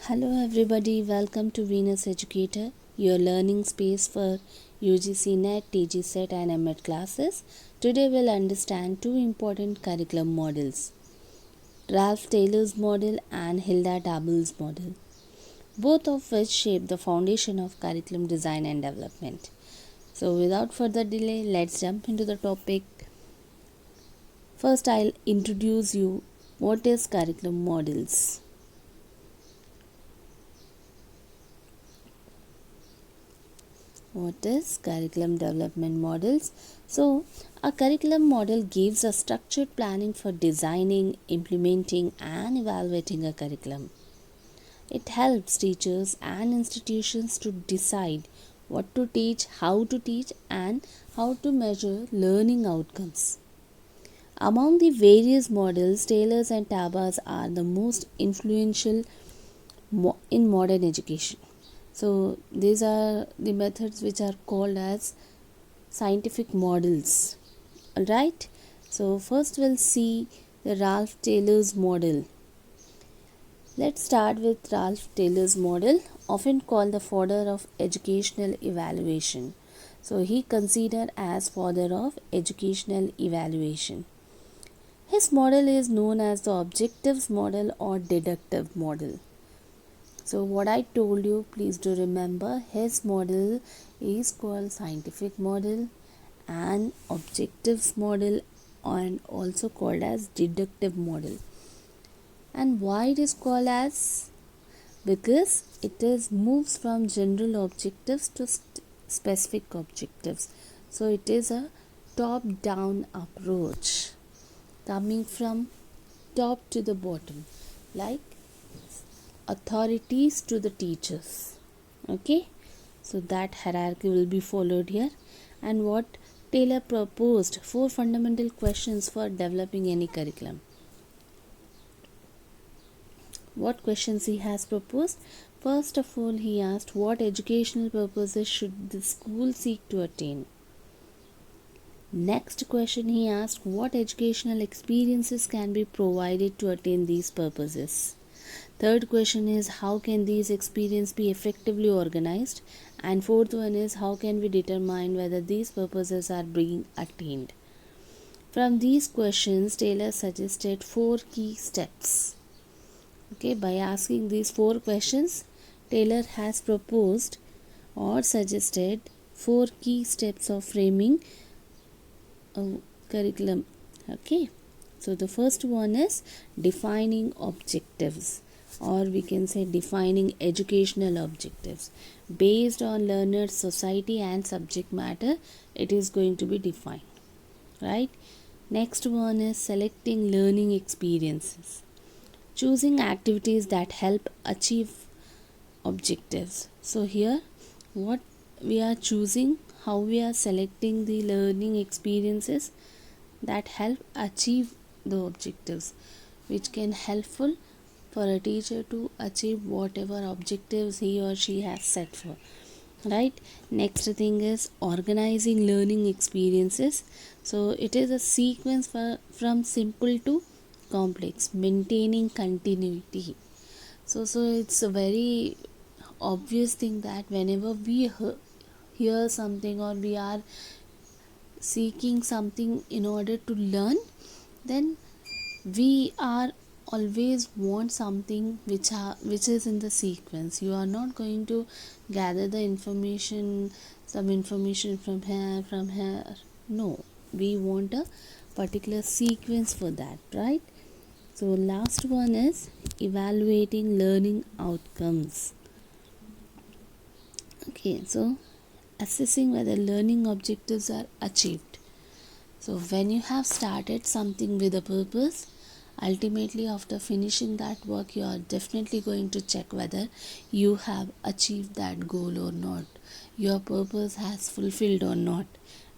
Hello everybody, welcome to Venus Educator, your learning space for UGC NET TG SET and M.Ed classes. Today we'll understand two important curriculum models, Ralph Taylor's model and Hilda Taba's model, both of which shape the foundation of curriculum design and development. So without further delay, let's jump into the topic. First, I'll introduce you what is curriculum models. What is curriculum development models? So, a curriculum model gives a structured planning for designing, implementing, and evaluating a curriculum. It helps teachers and institutions to decide what to teach, and how to measure learning outcomes. Among the various models, Taylor's and Taba's are the most influential in modern education. So these are the methods which are called as scientific models. Alright, so first we'll see the Ralph Taylor's model. Let's start with Ralph Taylor's model, often called the father of educational evaluation. So he considered as father of educational evaluation. His model is known as the objectives model or deductive model. So what I told you, please do remember, his model is called scientific model and objectives model and also called as deductive model. And why it is called as? Because it is moves from general objectives to specific objectives. So it is a top-down approach coming from top to the bottom, like authorities to the teachers. Okay, so that hierarchy will be followed here. And what Taylor proposed, 4 fundamental questions for developing any curriculum. What questions he has proposed? First of all, he asked what educational purposes should the school seek to attain. Next question, he asked what educational experiences can be provided to attain these purposes. Third question is how can these experiences be effectively organized, and fourth one is how can we determine whether these purposes are being attained. From these questions, Taylor suggested 4 key steps. Okay, by asking these 4 questions, Taylor has proposed or suggested 4 key steps of framing a curriculum. Okay, so the first one is defining objectives, or we can say defining educational objectives. Based on learners, society and subject matter, it is going to be defined, right? Next one is selecting learning experiences, choosing activities that help achieve objectives. So here what we are choosing, how we are selecting the learning experiences that help achieve the objectives, which can helpful for a teacher to achieve whatever objectives he or she has set for, right? Next thing is organizing learning experiences. So it is a sequence from simple to complex, maintaining continuity. So it's a very obvious thing that whenever we hear something or we are seeking something in order to learn, then we are always want something which is in the sequence. You are not going to gather the information, some information from here. No, we want a particular sequence for that, right? So last one is evaluating learning outcomes. Okay, so assessing whether learning objectives are achieved. So when you have started something with a purpose, ultimately after finishing that work, you are definitely going to check whether you have achieved that goal or not, your purpose has fulfilled or not,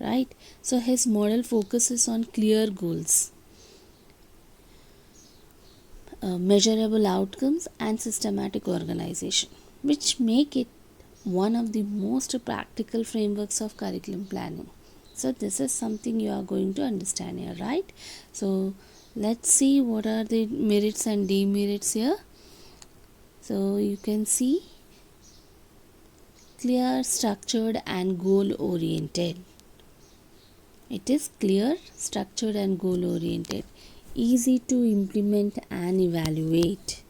right? So his model focuses on clear goals, measurable outcomes and systematic organization, which make it one of the most practical frameworks of curriculum planning. So this is something you are going to understand here, right? So let's see what are the merits and demerits here. So you can see clear, structured and goal oriented. It is clear, structured and goal oriented, easy to implement and evaluate,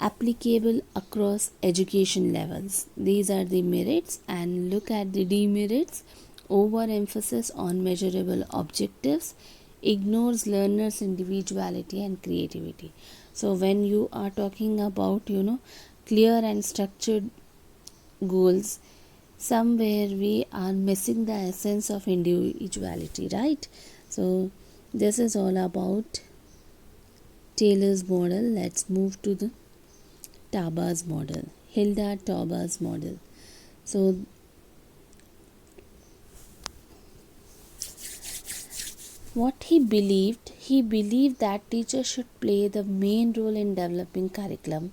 applicable across education levels. These are the merits, and look at the demerits. Overemphasis on measurable objectives, ignores learners' individuality and creativity. So when you are talking about clear and structured goals, somewhere we are missing the essence of individuality, right? So this is all about Taylor's model. Let's move to the Taba's model, Hilda Taba's model. So what he believed that teachers should play the main role in developing curriculum,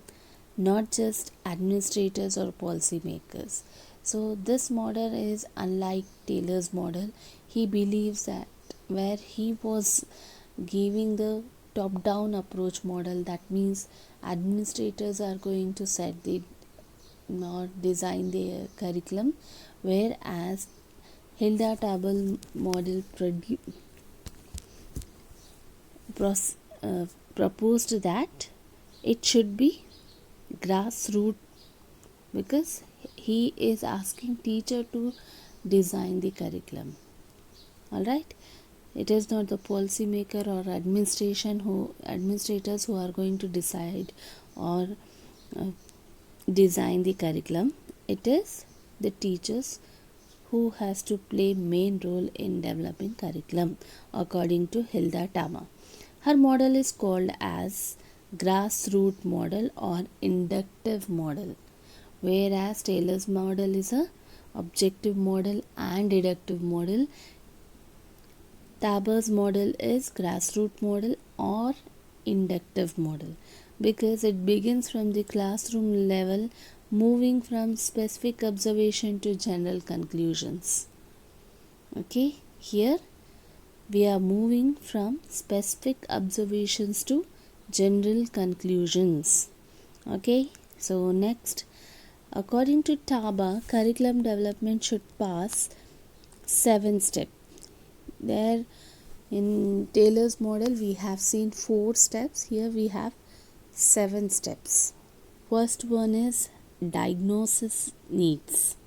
not just administrators or policymakers. So this model is unlike Taylor's model. He believes that where he was giving the top down approach model, that means administrators are going to set the or design their curriculum, whereas Hilda Tabel model proposed that it should be grassroots, because he is asking teacher to design the curriculum. All right, it is not the policymaker or administrators who are going to decide or design the curriculum. It is the teachers who has to play main role in developing curriculum, according to Hilda Tama. Her model is called as grassroots model or inductive model, whereas Taylor's model is a objective model and deductive model. Taba's model is grassroots model or inductive model, because it begins from the classroom level, moving from specific observation to general conclusions. Okay, here we are moving from specific observations to general conclusions. Okay, so next, according to Taba, curriculum development should pass 7 steps. There in Taylor's model we have seen 4 steps. Here we have 7 steps. First one is diagnosis needs.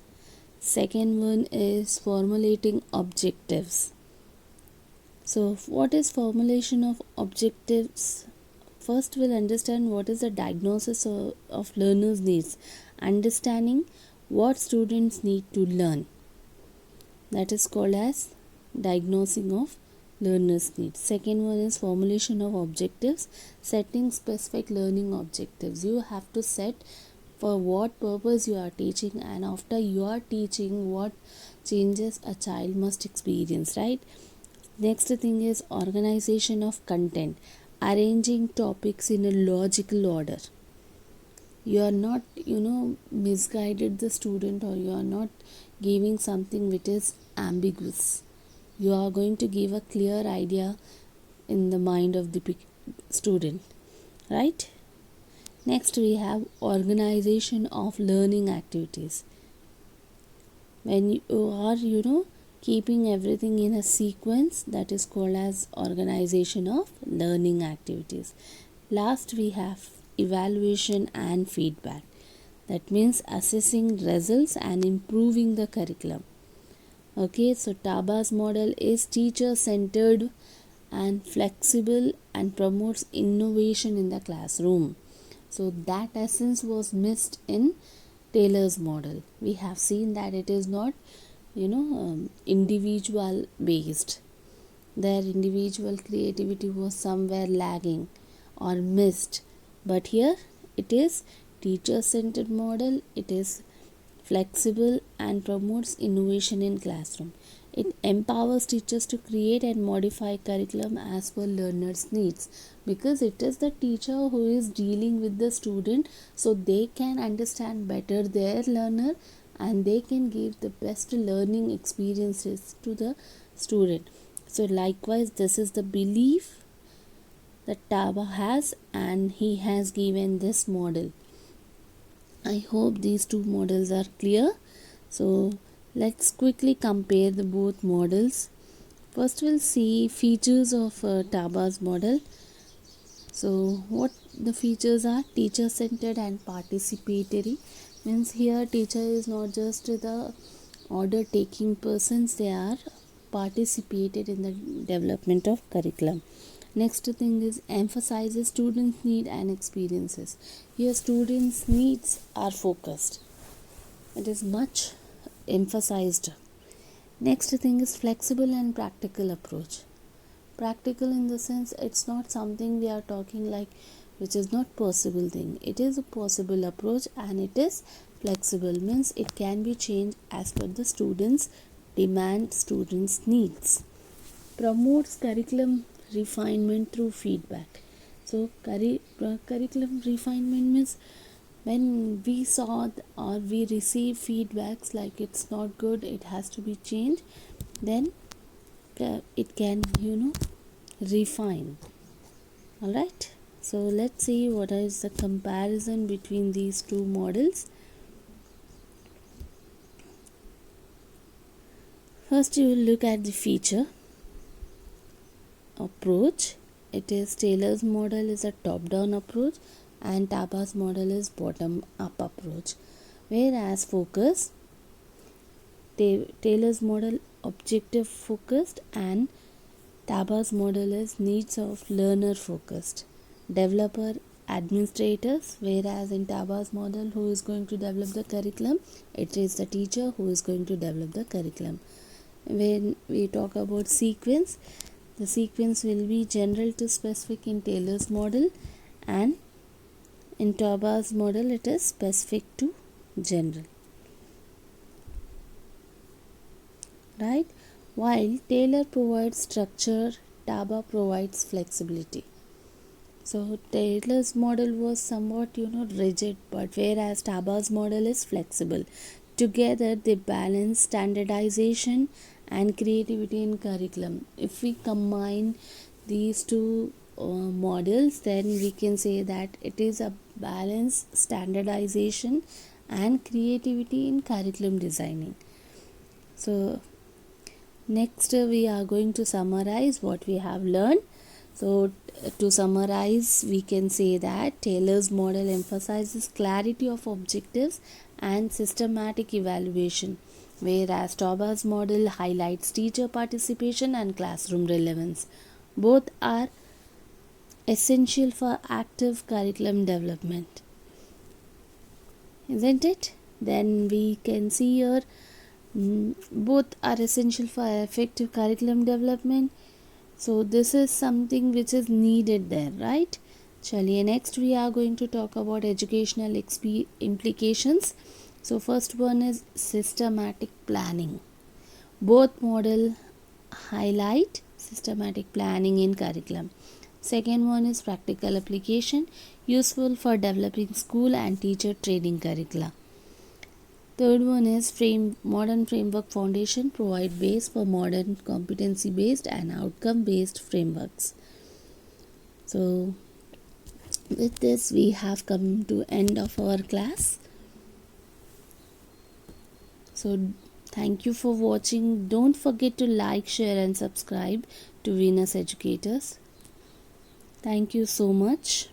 Second one is formulating objectives. So what is formulation of objectives? First we'll understand what is the diagnosis of learners' needs. Understanding what students need to learn. That is called as diagnosing of learners' needs. Second one is formulation of objectives, setting specific learning objectives. You have to set for what purpose you are teaching, and after you are teaching, what changes a child must experience, right? Next thing is organization of content, arranging topics in a logical order. You are not misguided the student, or you are not giving something which is ambiguous. You are going to give a clear idea in the mind of the student, right? Next we have organization of learning activities. When you are keeping everything in a sequence, that is called as organization of learning activities. Last we have evaluation and feedback. That means assessing results and improving the curriculum. Okay, so Taba's model is teacher centered and flexible and promotes innovation in the classroom. So that essence was missed in Taylor's model. We have seen that it is not individual based. Their individual creativity was somewhere lagging or missed, but here it is teacher centered model. It is flexible and promotes innovation in classroom. It empowers teachers to create and modify curriculum as per learners' needs, because it is the teacher who is dealing with the student, so they can understand better their learner and they can give the best learning experiences to the student. So likewise, this is the belief that Taba has, and he has given this model. I hope these two models are clear. So let's quickly compare the both models. First we'll see features of Taba's model. So what the features are: teacher centered and participatory. Means here teacher is not just the order taking persons, they are participated in the development of curriculum. Next thing is emphasizes students' need and experiences. Here students' needs are focused. It is much emphasized. Next thing is flexible and practical approach. Practical in the sense it's not something we are talking like which is not possible thing. It is a possible approach and it is flexible, means it can be changed as per the students' demand, students' needs. Promotes curriculum refinement through feedback. So curriculum refinement means when we saw or we receive feedbacks like it's not good, it has to be changed, then it can refine. All right, so let's see what is the comparison between these two models. First you will look at the feature approach. It is Taylor's model is a top-down approach and Taba's model is bottom-up approach. Whereas focus, Taylor's model objective focused and Taba's model is needs of learner focused. Developer administrators, whereas in Taba's model who is going to develop the curriculum, it is the teacher who is going to develop the curriculum. When we talk about sequence, the sequence will be general to specific in Taylor's model, and in Taba's model it is specific to general. Right? While Taylor provides structure, Taba provides flexibility. So Taylor's model was somewhat rigid, but whereas Taba's model is flexible. Together they balance standardization and creativity in curriculum. If we combine these two models, then we can say that it is a balance, standardization and creativity in curriculum designing. So next we are going to summarize what we have learned. So to summarize, we can say that Taylor's model emphasizes clarity of objectives and systematic evaluation, whereas Taba's model highlights teacher participation and classroom relevance. Both are essential for active curriculum development, isn't it? Then we can see here both are essential for effective curriculum development. So this is something which is needed there, right? Chaliye, next we are going to talk about educational implications. So first one is systematic planning. Both model highlight systematic planning in curriculum. Second one is practical application, useful for developing school and teacher training curricula. Third one is modern framework foundation, provide base for modern competency based and outcome based frameworks. So with this we have come to end of our class. So thank you for watching. Don't forget to like, share and subscribe to Venus Educators. Thank you so much.